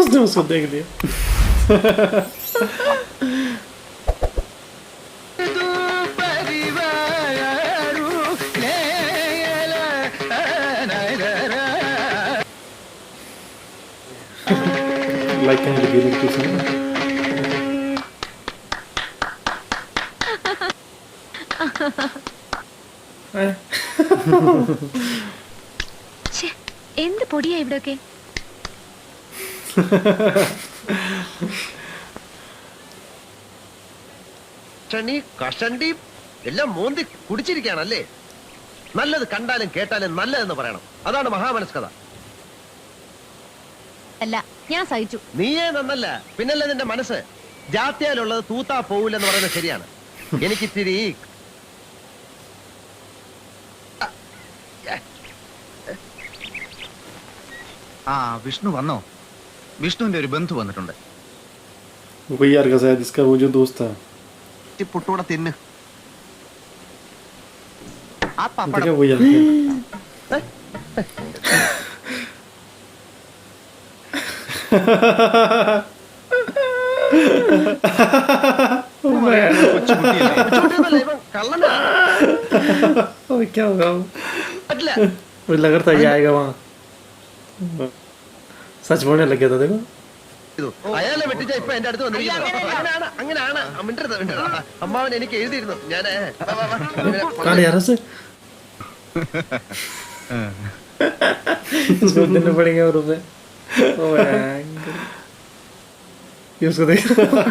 उसने उसको देख लिया। Like and reveal it to someone. എന്ത് പൊടിയാ ഇവിടെയൊക്കെ? കഷണ്ടി എല്ലാം മോന്തി കുടിച്ചിരിക്കുകയാണല്ലേ? നല്ലത് കണ്ടാലും കേട്ടാലും നല്ലതെന്ന് പറയണം. അതാണ് മഹാമനസ്കത. അല്ല, ഞാൻ സഹിച്ചു. നീയേ നന്നല്ല, പിന്നല്ലേ നിന്റെ മനസ്സ്. ജാത്യാലുള്ളത് തൂത്താ പോവില്ലെന്ന് പറയുന്നത് ശരിയാണ്. എനിക്കിത്തിരി വിഷ്ണു വന്നോ? വിഷ്ണുവിന്റെ ഒരു ബന്ധു വന്നിട്ടുണ്ട്. वही यार का शायद इसका वो जो दोस्त था। പുട്ടൂടെ തിന്ന്. ആ देखा പപ്പടം वही यार। കൊച്ചുകുട്ടിയല്ലേ? ഇവൻ കള്ളനാ. और क्या होगा? പറ്റില്ല. मुझे लग रहा था ये आएगा वहाँ। सच बोलने लग गया था देखो। അയാളെ വെട്ടിച്ച ഇപ്പൊ എന്റെ അടുത്ത് വന്നിരിക്കുന്നു. അങ്ങനെയാണ്. മിണ്ടരുത്. അമ്മാവൻ എനിക്ക് എഴുതിയിരുന്നു. ഞാന് कहाँ यार से? इसको देने पड़ेंगे और रुपए। ओ ये उसको देख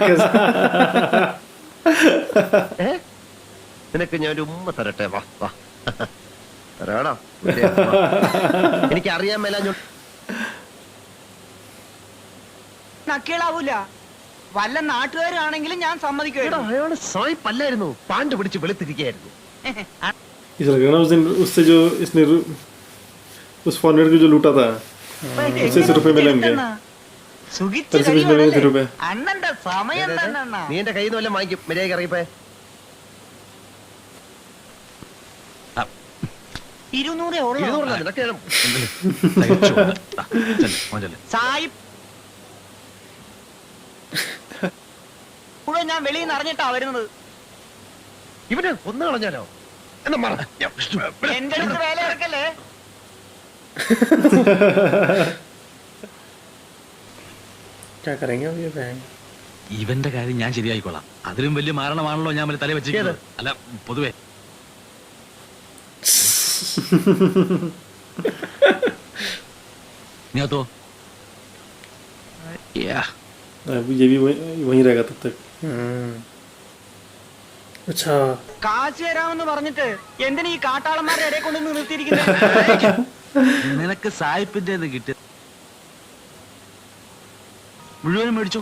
कैसा? നിനക്ക് ഞാൻ ഒരു ഉമ്മ തരട്ടെ. വാ വാ തരാടാ. എനിക്ക് അറിയാൻ മേല. നക്കേളാവൂല. വല്ല നാട്ടുകാരാണെങ്കിലും ഞാൻ സമ്മതിക്കുമായിരുന്നു. അയാള് സായിപ്പല്ലായിരുന്നു, പാണ്ട് പിടിച്ച് വെളുത്തിരിക്കുകയായിരുന്നു. इस लग रहा ना उस दिन उससे जो इसने उस फॉरनर को जो लूटा था उससे 100 रुपए मिलेंगे। സുഖിച്ച് 30 കഴിയുവാണല്ലേ? രൂപ. അണ്ണന്റെ സമയം തന്നെ അണ്ണാ. നീ എന്റെ കയ്യിൽ നിന്ന് വല്ലതും വാങ്ങിക്കും. മര്യാദ അറിയിപ്പേ. 200 ഉള്ളൂ. 200 നിനക്ക് ഞാൻ സായി മുഴുവൻ ഞാൻ വെളിയിൽ നിന്ന് അറിഞ്ഞിട്ടാ വരുന്നത്. ഇവനെ കൊന്നു കളഞ്ഞാലോ? എന്നാ മറ. എന്റെ അടുത്ത് വേല ഇറക്കല്ലേ? क्या करेंगे अब ये बैंक? ഇവന്റെ കാര്യം ഞാൻ ശരിയായിക്കോളാം. അതിലും വലിയ മാരണമാണല്ലോ ഞാൻ തല വെച്ചിരിക്കുന്നത്. അല്ല, പൊതുവെ ഞാൻ തോ अब ये भी वहीं रहेगा तब तक। अच्छा കാശ് തരാമെന്ന് പറഞ്ഞിട്ട് എന്തിനാ ഈ കാട്ടാളന്മാരുടെ ഇടയിൽ കൊണ്ട് നിർത്തിയിരിക്കുന്നത്? നിനക്ക് സായിപ്പിന്റെ കിട്ടിയ മുഴുവനും മേടിച്ചോ.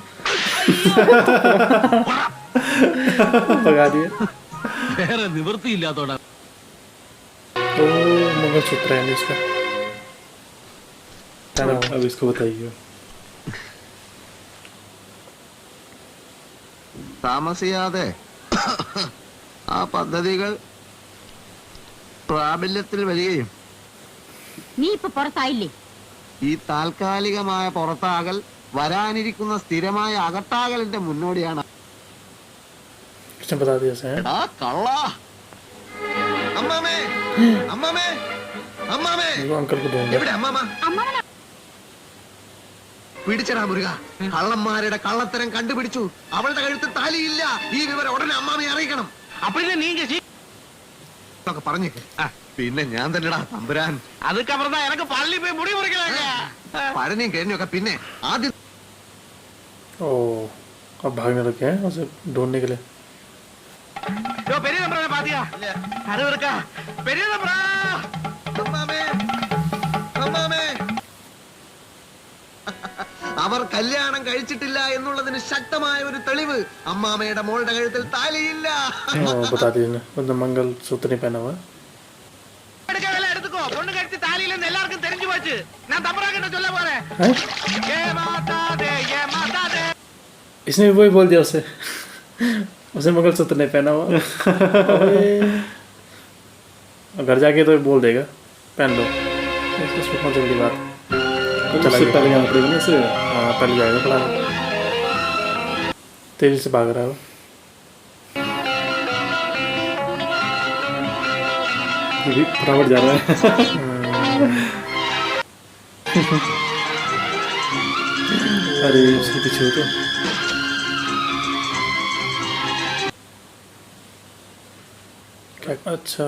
पका दिए। വേറെ നിവൃത്തിയില്ലാത്തോടാ. तो मंगलसूत्र है इसका। चलो अब इसको बताइए। താമസിയാതെ ആ പദ്ധതികൾ പ്രാബല്യത്തിൽ വരികയും നീ ഇപ്പൊ പുറത്തായില്ലേ? ഈ താൽക്കാലികമായ പുറത്താകൽ വരാനിരിക്കുന്ന സ്ഥിരമായ അകത്താകലിന്റെ മുന്നോടിയാണ്. किसने बता दिया से? ആ കള്ള അമ്മാമേ, അമ്മാമേ, അമ്മാമേ, वो अंकल को ढूंढ എവിടെ അമ്മാമ? പിടിച്ചടാ മുരുക. കള്ളന്മാരുടെ കള്ളത്തരം കണ്ടുപിടിച്ചു. അവളുടെ കഴുത്ത് താലിയില്ല. ഈ വിവരം ഉടനെ അമ്മാമയെ അറിയിക്കണം. അപ്പോഴേ നീ പറഞ്ഞേക്ക്. പിന്നെ ഞാൻ തന്നെടാ തമ്പുരാൻ. അതുക്കപ്പുറത്താ എനക്ക് പള്ളി പോയി മുടി മുറിക്കലൊക്കെ. പഴനിയും കഴിഞ്ഞൊക്കെ പിന്നെ ആദ്യം ओ अब भागने लगे हैं उसे ढूंढने के लिए। பெரிய நம்பரை பாத்தியா? அது இருக்கா பெரிய நம்பரா? അമ്മാമേ, അമ്മാമേ. അവർ കല്യാണം കഴിച്ചിട്ടില്ല എന്നുള്ളതിന് ശക്തമായ ഒരു തെളിവ്. അമ്മാമയുടെ മോളുടെ കഴുത്തിൽ താലിയില്ല. बता दीजिए मतलब मंगलसूत्र नहीं पहना हुआ। എടുക്കാതെ എടുത്തുക്കോ. പൊണ്ണു കഴിച്ച് താലിയില്ലെന്ന് എല്ലാവർക്കും தெரிஞ்சு പോச்சு. ഞാൻ തമ്പറാക്കിട്ട് ചൊല്ല പോലെ. ഏ മാതാ ദേ, ഏ മാതാ ദേ. इसने भी वही बोल दिया उसे। उसे मंगलसूत्र नहीं पहना हुआ। घर जाके तो बोल देगा पहन लो। इसमें कौन सी बड़ी बात। चला उससे गया। पहले जाना पड़ेगा ना इसे। हाँ पहले जाएगा प्लान। तेजी से भाग रहा है वो। ये भी फटाफट जा रहा है। अरे उसके पीछे हो तो। क्या अच्छा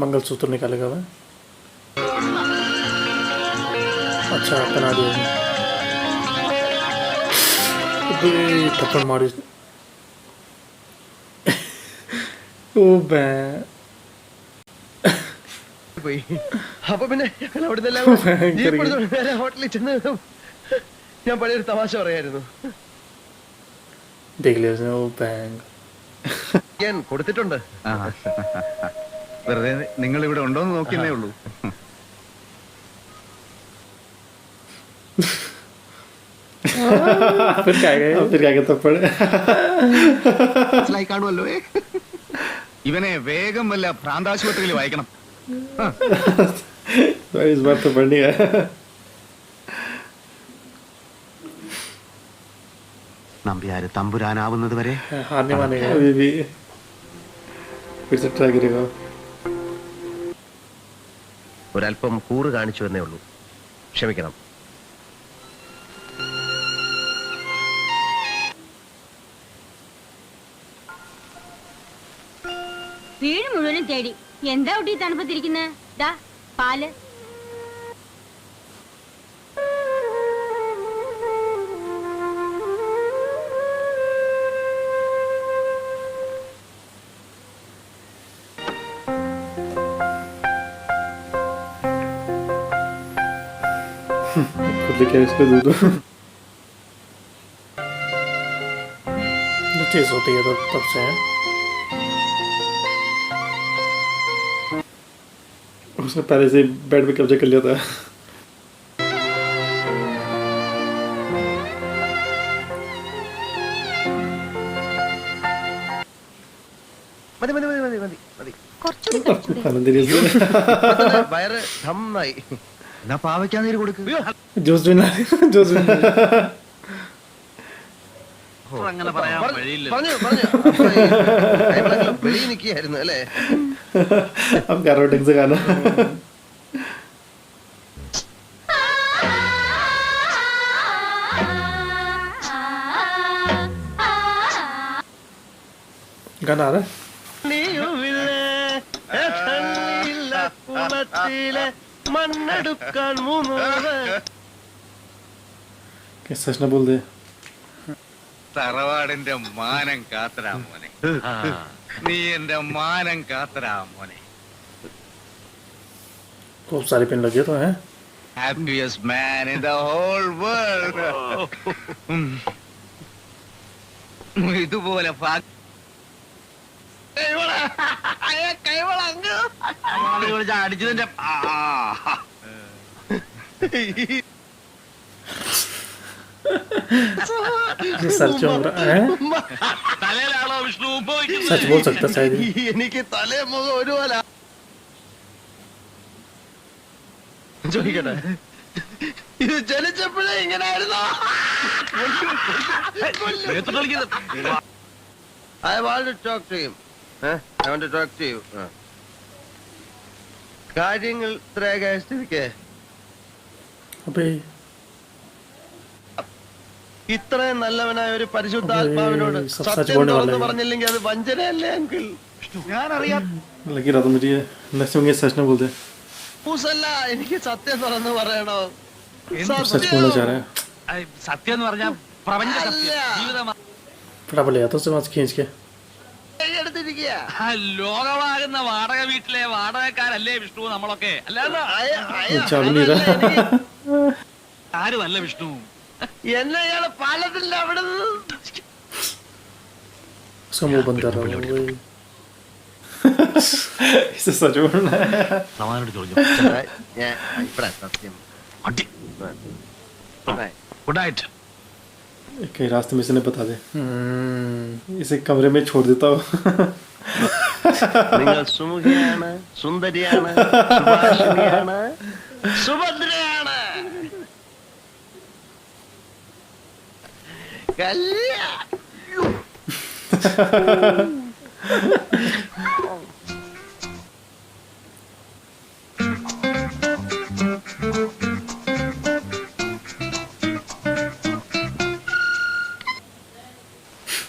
मंगलसूत्र निकालेगा वह। अच्छा बना दिया। अबे, थप्पड़ मारी। ओ बे പോയി അപ്പൊ പിന്നെ ഞങ്ങൾ അവിടെ നിന്നെല്ലാം ഹോട്ടലിൽ ചെന്ന് ഞാൻ പഴയൊരു തമാശ പറയായിരുന്നു. देख लिया उसने वो बैंग। ഞാൻ കൊടുത്തിട്ടുണ്ട്. വെറുതെ നിങ്ങൾ ഇവിടെ ഉണ്ടോന്ന് നോക്കിയേ ഉള്ളൂ. फिर क्या गए? अब फिर क्या कहता पड़े। മനസ്സിലായി കാണുമല്ലോ ഇവനെ വേഗം വല്ല ഭ്രാന്താശുപത്രിയിൽ വായിക്കണം. इस बार तो बढ़ नहीं है। നമ്പ്യാര് തമ്പുരാനാവുന്നത് വരെ हारने वाले हैं। अभी भी फिर से ट्राई करेगा। ഒരല്പം കൂറ് കാണിച്ചു എന്നേ ഉള്ളൂ, ക്ഷമിക്കണം. വീട് മുഴുവനും തേടി എന്താ കുട്ടി തണുപ്പത്തിരിക്കുന്നത്? ദാ പാല്. खुद लेके आए इसको दूध। ये चीज होती है तो तब से है। उसने पहले से बेड पे कब्जा कर लिया था। മതി മതി മതി മതി മതി മതി. കുറച്ചുകൂടി കഴിച്ചൂടെ? आनंद से വയറ് ധമ്മായി. എന്നാ പാവയ്ക്കാൻ നീര് കൊടുക്ക്. जोश भी ना जोश भी ना। അങ്ങനെ പറയാൻ വഴിയില്ല. പറഞ്ഞു പറഞ്ഞു. കൈവളങ്ങൾ വെളിയിൽ നിൽക്കുകയായിരുന്നു അല്ലേ? अब कैरोटिंग से खाना। गाना आ रहा है। മണ്ണെടുക്കാൻ മൂന്ന് क्या सच ना बोल दे। തറവാടിന്റെ മാനം കാത്തരാ മോനെ. നീ എന്റെ മാനം കാത്തരാ മോനെ. खूब सारी पेन लगी है तो है। Happiest man in the whole world. ഇതുപോലെ അടിച്ചതിന്റെ ये सच हो रहा है। തലയിലാണോ വിഷ്ണു ഉപയോഗിക്കുന്നത്? सच बोल सकता शायद ये। എനിക്ക് തലേ മുഖം ഒരുപോലെ ചോദിക്കട്ടെ, ഇത് ജനിച്ചപ്പോഴേ ഇങ്ങനായിരുന്നോ? മേത്തോട്ട് കളിക്കുന്നത്. I want to talk to him. I want to talk to you. കാര്യങ്ങൾ ഇത്രയൊക്കെ സ്ഥിതിക്ക് अबे ഇത്രയും നല്ലവനായ ഒരു പരിശുദ്ധാത്മാവിനോട് അതെ, സത്യം സത്യം പറഞ്ഞ തുറന്നു പോലെ. പറഞ്ഞില്ലെങ്കിൽ അത് വഞ്ചനയല്ലേ അങ്കിൾ? ഞാനറിയാം. लगी रहा था मुझे ये। नेक्स्ट में ये सच ना बोल दे। പൂസല്ല, എനിക്ക് സത്യം തുറന്നു പറയണോ? सच बोलना चाह रहा है। സത്യം എന്ന് പറഞ്ഞാൽ പ്രപഞ്ച സത്യം, അല്ല. ജീവിതം. फटाफट ले आता उससे वहां से खींच के। എടുത്തിരിക്കുക. ലോകമാകുന്ന വാടക വീട്ടിലെ വാടകക്കാരല്ലേ വിഷ്ണു നമ്മളൊക്കെ? അല്ലാതെ चाबी नहीं रहा। ആരുമല്ല വിഷ്ണു. എന്നെ ഇയാള് പാലത്തിന്റെ അവിടെ उसका मुंह बंद कर रहा हूँ। इसे सच बोलना है। സമാനോട് ചോദിച്ചു. ഇവിടെ സത്യം. അടി. Good night. कहीं रास्ते में से नहीं बता दे। इसे कमरे में छोड़ देता हूँ। നിങ്ങൾ സുമുഖിയാണ്, സുന്ദരിയാണ്, സുഭാഷിണിയാണ്, സുഭദ്രയാണ്.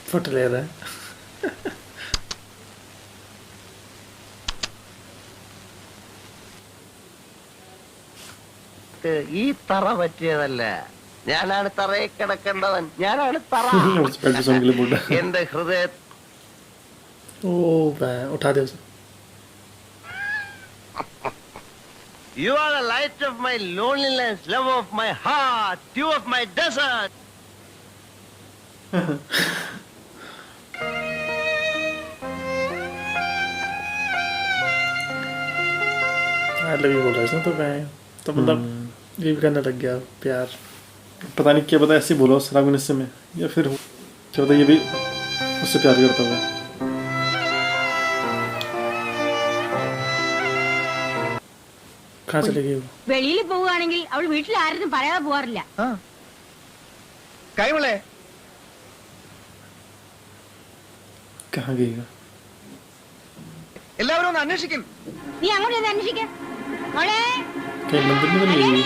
फोटो ले रहा है ഈ തറ പറ്റിയതല്ല, ഞാനാണ് തറയെ കിടക്കേണ്ടവൻ, ഞാനാണ് തറ. पैंट सॉन्ग के लिए बोल रहा है എന്റെ ഹൃദയ ओ मैं उठा दे उसे You are the light of my loneliness, love of my heart, dew of my desert. I love you बोल रहा है इसने तो मैं तो मतलब ये भी करने लग गया प्यार पता नहीं क्या पता ऐसे ही बोला उस रागुनिस्य में, या फिर क्या पता ये भी उससे प्यार करता होगा. कहाँ चले गई वो വെളിയിൽ പോവുകയാണെങ്കിൽ അവൾ വീട്ടിൽ ആരും പറയാതെ പോവാറില്ല. കൈമളെ कहाँ गई? എല്ലാവരും ഒന്ന് അന്വേഷിക്കും. നീ അങ്ങോട്ട് ചെന്ന് അന്വേഷിക്ക. മോളെ कहीं मंदिर में तो नहीं गई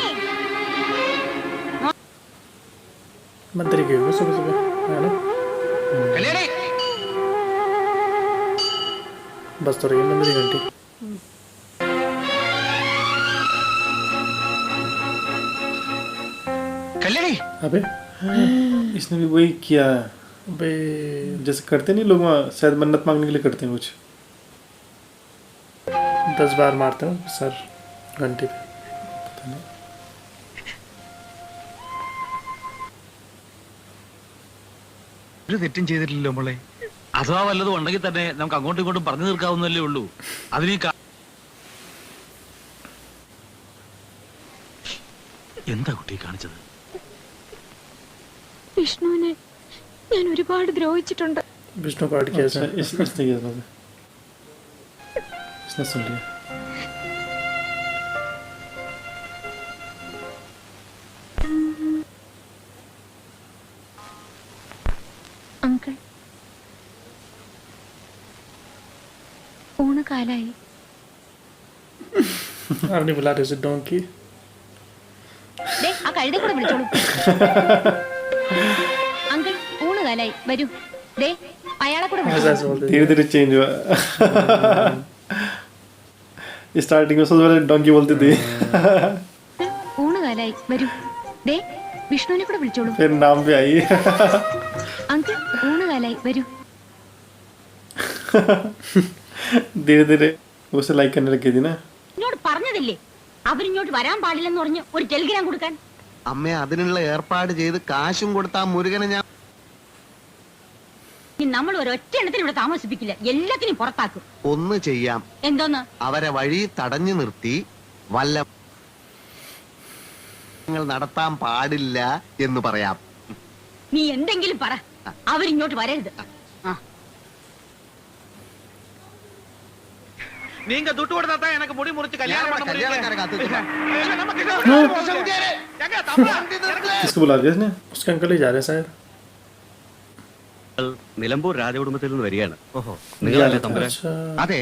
मंदिर गई होगी सुबह सुबह है ना കല്യാണി बस तो रही है मंदिर की घंटी കല്യാണി अबे इसने भी वही किया अबे जैसे करते नहीं लोग वहाँ, शायद मन्नत मांगने के लिए करते हैं कुछ. 10 बार मारते हैं सर घंटी पे ഒരു തെറ്റും ചെയ്തിട്ടില്ലല്ലോ മോളെ. അഥവാ വല്ലതും ഉണ്ടെങ്കിൽ തന്നെ നമുക്ക് അങ്ങോട്ടും ഇങ്ങോട്ടും പറഞ്ഞു തീർക്കാവുന്നല്ലേ ഉള്ളൂ. അതിന് എന്താ കുട്ടി കാണിച്ചത്? വിഷ്ണുവിനെ ഞാൻ ഒരുപാട് ദ്രോഹിച്ചിട്ടുണ്ട്. विष्णु कार्ड किया अच्छा, इसने किया था, इसने सुन लिया. അങ്കിൾ ഊണ് കാലായി. आपने बुला रहे उसे डोंकी ആ കഴുതെ കൂടെ വിളിച്ചോളൂ. അങ്കിൾ ഊണ് കാലായി വരൂ. ദേ അയാളെ കൂടെ ऐसा ऐसे बोलते धीरे धीरे चेंज हुआ. स्टार्टिंग में सबसे पहले डोंकी बोलती थी, ഊണ് കാലായി വരൂ. ദേ വിഷ്ണുവിനെ കൂടെ വിളിച്ചോളൂ. फिर नाम भी आई. അങ്കിൾ ഊണ് കാലായി വരൂ. धीरे धीरे उसे लाइक करने लगी थी ना. എന്നോട് പറഞ്ഞതില്ലേ അവരിങ്ങോട്ട് വരാൻ പാടില്ലെന്ന് പറഞ്ഞ് ഒരു ടെലിഗ്രാം കൊടുക്കാൻ. അമ്മ അതിനുള്ള ഏർപ്പാട് ചെയ്ത് കാശും കൊടുത്താ മുരുകനെ ഞാൻ നമ്മൾ ഒരൊറ്റ എണ്ണത്തിന് ഇവിടെ താമസിപ്പിക്കില്ല, എല്ലാത്തിനും പുറത്താക്കും. ഒന്ന് ചെയ്യാം. എന്തോന്ന്? അവരെ വഴി തടഞ്ഞു നിർത്തി വല്ല നടത്താൻ പാടില്ല എന്ന് പറയാം. നീ എന്തെങ്കിലും പറ, അവരിങ്ങോട്ട് വരരുത്. ആ நீங்க துட்டு கொடுத்தா எனக்கு முடி முறிச்சு கல்யாணம் பண்ண முடியல. കല്യാണക്കാരെ കാത്തിരിക്കുന്നു. किसको बुला दिया इसने? उसके अंकल ही जा रहे हैं शायद നിലമ്പൂർ രാജകുടുംബത്തിൽ നിന്ന് വരികയാണ്. ഓഹോ, നിങ്ങളല്ലേ തമ്പുരാൻ? अच्छा അതെ,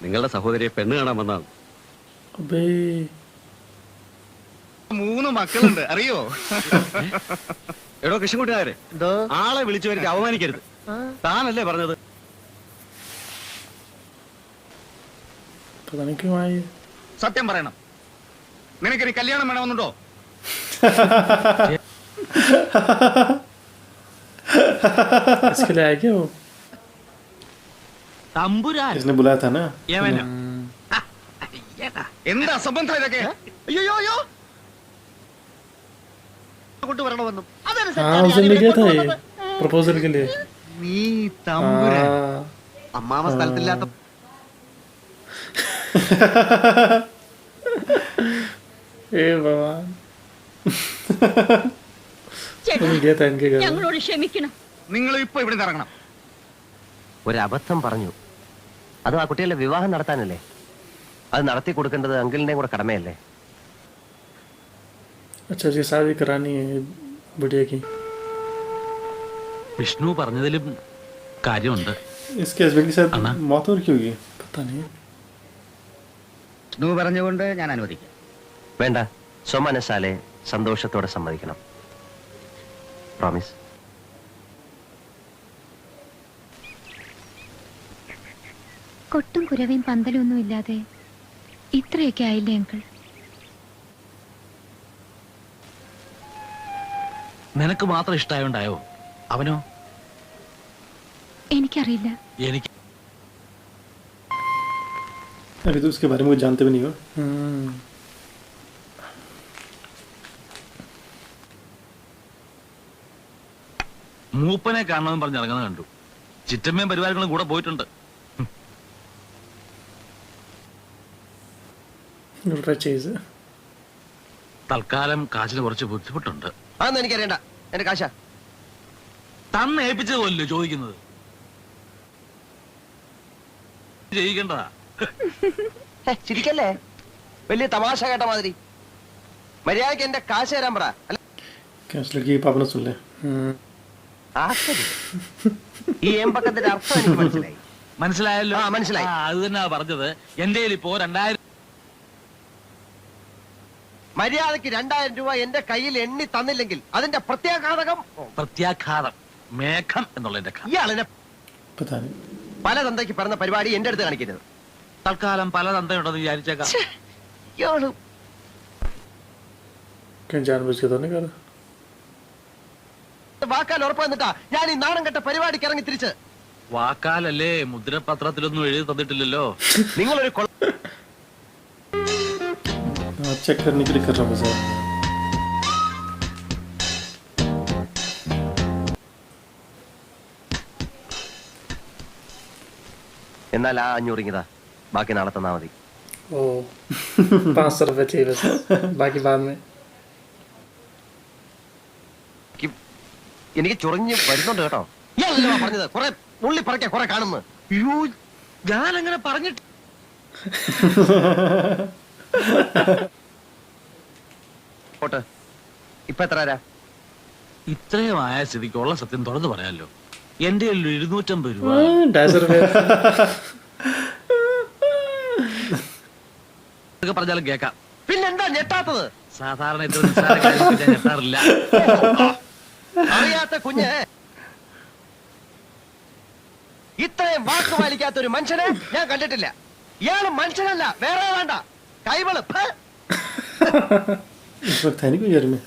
നിങ്ങളുടെ സഹോദരിയെ പെണ്ണ് കാണാൻ വന്നതാണ്. अबे 3 മക്കളുണ്ട് അറിയോ? എടോ കൃഷ്ണൻകുട്ടിയാരെ, ആളെ വിളിച്ചു വരുത്തി അവമാനിക്കരുത്. താനല്ലേ പറഞ്ഞത്? पता नहीं क्यों आई സത്യം പറയണം, നിനക്ക് ഇനി കല്യാണം വേണമെന്നുണ്ടോ? इसके लिए आया क्या वो തമ്പുരാൻ इसने बुलाया था ना. യമനാ. എന്താ അസംബന്ധം ഇതൊക്കെ? അയ്യോ അയ്യോ കൊണ്ടുവരണമെന്നും हाँ उसे ले गया था ये प्रपोजल के लिए നീ തമ്പുരാൻ. हाँ അമ്മാവ സ്ഥലത്തില്ലാത്ത ए भगवान ചേട്ടാ उन्हें गया था इनके घर ഞങ്ങളോട് ക്ഷമിക്കണം. നിങ്ങൾ ഇപ്പൊ ഇവിടെ ഇറങ്ങണം. ഒരബദ്ധം പറഞ്ഞു. അതും ആ കുട്ടികളുടെ വിവാഹം നടത്താനല്ലേ. അത് നടത്തി കൊടുക്കേണ്ടത് അങ്കിളിന്റെയും കൂടെ കടമയല്ലേ. अच्छा जी शादी करानी है बुढ़िया की. വിഷ്ണു പറഞ്ഞതിലും കാര്യമുണ്ട്. इसके हस्बैंड के साथ अन्ना? मौत हो रही होगी. पता नहीं. വിഷ്ണു പറഞ്ഞുകൊണ്ട് ഞാൻ അനുവദിക്കാം. വേണ്ട, സ്വമനസാലെ സന്തോഷത്തോടെ സമ്മതിക്കണം. പ്രോമിസ്. കൊട്ടും കുരവയും പന്തലും ഒന്നും ഇല്ലാതെ ഇത്രയൊക്കെ ആയില്ലേ അങ്കിൾ? നിനക്ക് മാത്രം ഇഷ്ടമായോണ്ടായോ? അവനോ? എനിക്കറിയില്ല. എനിക്ക് अभी तो उसके बारे में कुछ जानते भी नहीं हो. മൂപ്പനെ കാണണമെന്ന് പറഞ്ഞ് ഇറങ്ങുന്നത് കണ്ടു. ചിറ്റമ്മയും പരിവാരങ്ങളും കൂടെ പോയിട്ടുണ്ട്. उल्टा चीज है. തൽക്കാലം കാശിന് കുറച്ച് ബുദ്ധിമുട്ടുണ്ട്. അതൊന്നും എനിക്കറിയണ്ട. എന്റെ കാശ തന്ന് ഏൽപ്പിച്ചത് പോലല്ലോ ചോദിക്കുന്നത്. ചെയ്യിക്കേണ്ടതാ. ചിരിക്കല്ലേ, വലിയ തമാശ കേട്ട മാതിരി. മര്യാദക്ക് എന്റെ കാശ് തരാൻ പറ. അല്ല, क्या उस लड़की के पापा ने सुन ले. ആശ്ചര്യം. ഈ ഏമ്പക്കത്തിന്റെ അർത്ഥം എനിക്ക് മനസ്സിലായി. മനസ്സിലായല്ലോ? ആ, മനസ്സിലായി. അത് തന്നെയാ പറഞ്ഞത്. എന്റെ ഇപ്പോ 2000 മര്യാദക്ക് 2000 രൂപ എന്റെ കയ്യിൽ എണ്ണി തന്നില്ലെങ്കിൽ അതിന്റെ പ്രത്യാഘാതകം. പ്രത്യാഘാതം മേഘം എന്നുള്ളതിന്റെ ഇയാളിനെ पता नहीं. പല തന്തയ്ക്ക് പറഞ്ഞ പരിപാടി എന്റെ അടുത്ത് കാണിക്കരുത്. തൽക്കാലം പല തന്തയുണ്ടെന്ന് വിചാരിച്ചേക്കാം. ഇയാള് कहीं जानबूझ के तो नहीं कर. വാക്കാൽ ഉറപ്പ് വന്നിട്ടാ ഞാൻ ഈ നാണം കെട്ട പരിപാടിക്ക് ഇറങ്ങി തിരിച്ച്. വാക്കാലല്ലേ, മുദ്രപത്രത്തിലൊന്നും എഴുതി തന്നിട്ടില്ലല്ലോ. നിങ്ങളൊരു चेक करने के लिए कर रहा हूँ सर. എന്നാൽ ആ 500 ഇങ്ങതാ, ബാക്കി നാളെ തന്നാ മതി. ओ 500 रुपये चाहिए बस, बाकी बाद में. എനിക്ക് ചൊറിഞ്ഞ് വരുന്നുണ്ട് കേട്ടോ. ഇയാളല്ലോ പറഞ്ഞത് കുറെ ഉള്ളി പറയ്ക്കാൻ കുറെ കാണുന്നു. അയ്യോ, ഞാൻ അങ്ങനെ പറഞ്ഞിട്ട്. പോട്ട് ഇപ്പൊ എത്ര ആരാ? ഇത്രയും ആയ സ്ഥിതിക്ക് ഉള്ള സത്യം തുറന്നു പറയാലോ. എന്റെ 250 രൂപ. 250 रुपये. ഇതൊക്കെ പറഞ്ഞാലും കേക്കാം. പിന്നെന്താ ഞെട്ടാത്തത്? സാധാരണ ഇത്ര നിസ്സാര കാര്യങ്ങൾക്ക് ഞാൻ ഞെട്ടാറില്ല. അറിയാത്ത കുഞ്ഞ് ഇത്രയും വാക്ക് പാലിക്കാത്ത ഒരു മനുഷ്യനെ ഞാൻ കണ്ടിട്ടില്ല. ഇയാള് മനുഷ്യനല്ല, വേറെ വേണ്ട, കൈവള്. इस वक्त है नहीं कोई घर में.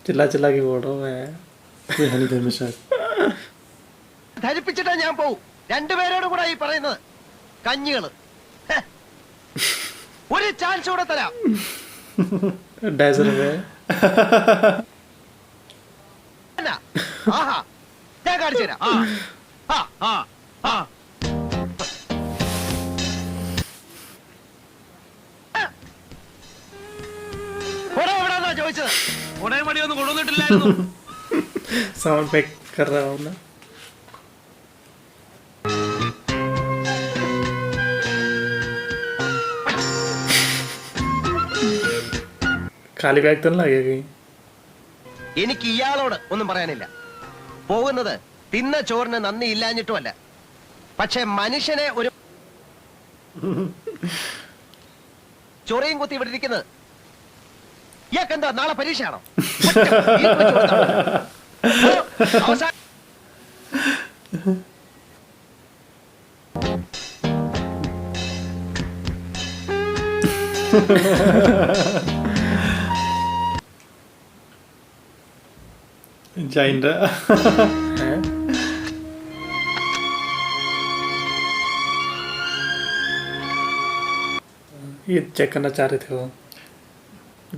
चिल्ला चिल्ला के बोल रहा हूँ मैं. कोई है नहीं घर में शायद. ധരിപ്പിച്ചിട്ടാ ഞാൻ പോവും. രണ്ടുപേരോടും കൂടെ ഈ പറയുന്നത് കഞ്ഞികള്. ഒരു ചാൻസ് കൂടെ തരാം. 250 रुपये. ആഹാ, ഞാൻ കാണിച്ചു തരാം. ആ, ആ, ആ. എവിടാന്നാ ചോദിച്ചത്? ഉടനെ മടിയൊന്നും കൊണ്ടുവന്നിട്ടില്ലായിരുന്നു. साउंड पैक कर रहा हूँ ना. खाली बैग तो नहीं लगेगा कहीं. എനിക്ക് ഇയാളോട് ഒന്നും പറയാനില്ല. പോകുന്നത് തിന്ന ചോറിന് നന്ദി ഇല്ലാഞ്ഞിട്ടുമല്ല, പക്ഷെ മനുഷ്യനെ ഒരു ചൊറിയും കുത്തി ഇവിടെ ഇരിക്കുന്നത്. ഇയാൾക്ക് എന്താ നാളെ പരീക്ഷയാണോ? അവസാനം जाइंडा. हैं? ये चेक करना चाह रहे थे वो.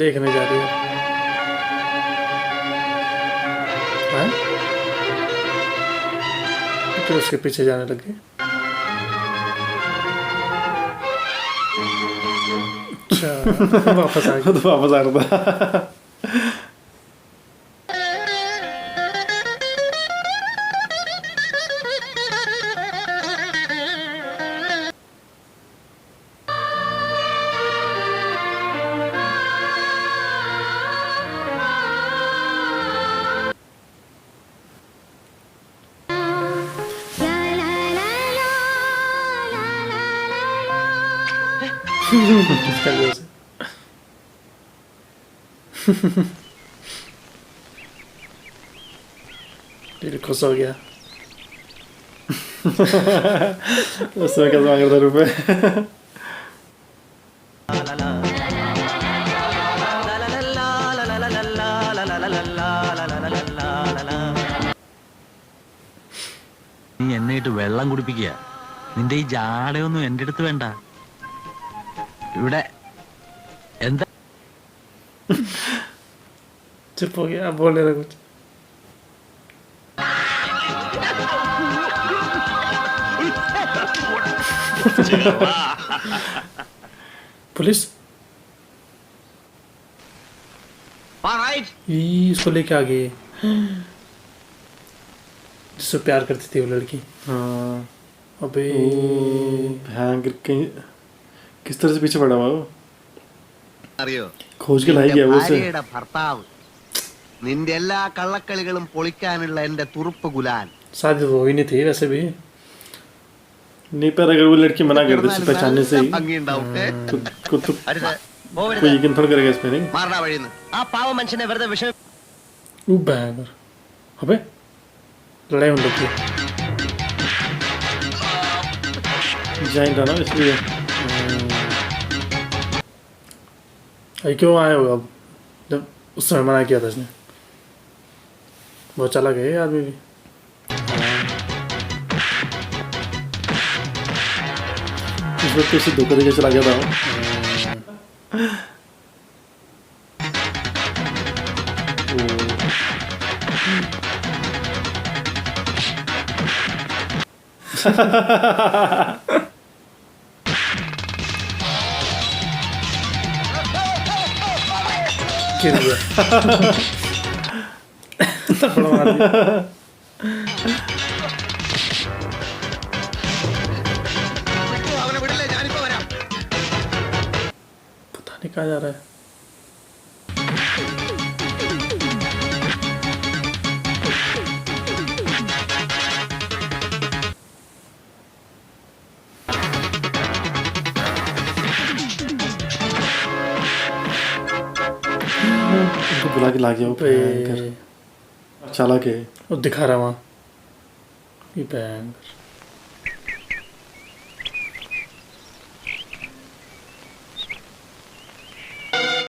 देखने जा रही है. हैं? तो उसके पीछे जाने लगे. अच्छा वापस आ गया. तो वापस आ रहा था. इसका वजह से दिल खुश हो गया। उसमें कैसे मांग रहा था रुपए? നീ എന്നെ ഇട്ട് വെള്ളം കുടിപ്പിക്കുക. നിന്റെ ഈ ജാടയൊന്നും എന്റെ അടുത്ത് വേണ്ട. ഇവിടെ എന്താ चुप हो गया, अब बोलने लगा कुछ। पुलिस ये इसको लेके आ गई जिससे प्यार करती थी वो लड़की। हाँ अबे भयंकर कहीं किस तरह से पीछे पड़ा हुआ वो? അറിയോ खोज के लाई गया वो उसे। ഭാര്യയുടെ ഭർത്താവ് നിന്റെ എല്ലാ കള്ളക്കളികളും പൊളിക്കാനുള്ള എന്റെ തുറുപ്പ് ഗുലാൻ शादी तो हुई नहीं थी वैसे भी। नहीं पर अगर वो लड़की मना कर दे उसे पहचानने से ही ഭംഗിയുണ്ടാവും तो അരുത് कोई यकीन थोड़ा करेगा इसमें नहीं। മാറടാ വഴിന്ന് ആ പാവ മനുഷ്യനെ വെറുതെ വിഷമ वो बैंगर अबे लड़ाई होने लगी। जाइंट है ना इसलिए। अरे क्यों आए हो अब जब उस समय मना किया था इसने? बहुत चला गया आदमी भी। इस वक्त उसे धोखा देके चला गया था वो। गिर गया। थप्पड़ मार दिया। അവനെ വിടല്ലേ ഞാനിപ്പോ വരാം पता नहीं कहाँ जा रहा है। उनको बुला के ला गया वो भयंकर पे चालाक है। वो दिखा रहा वहाँ ये बैंगर।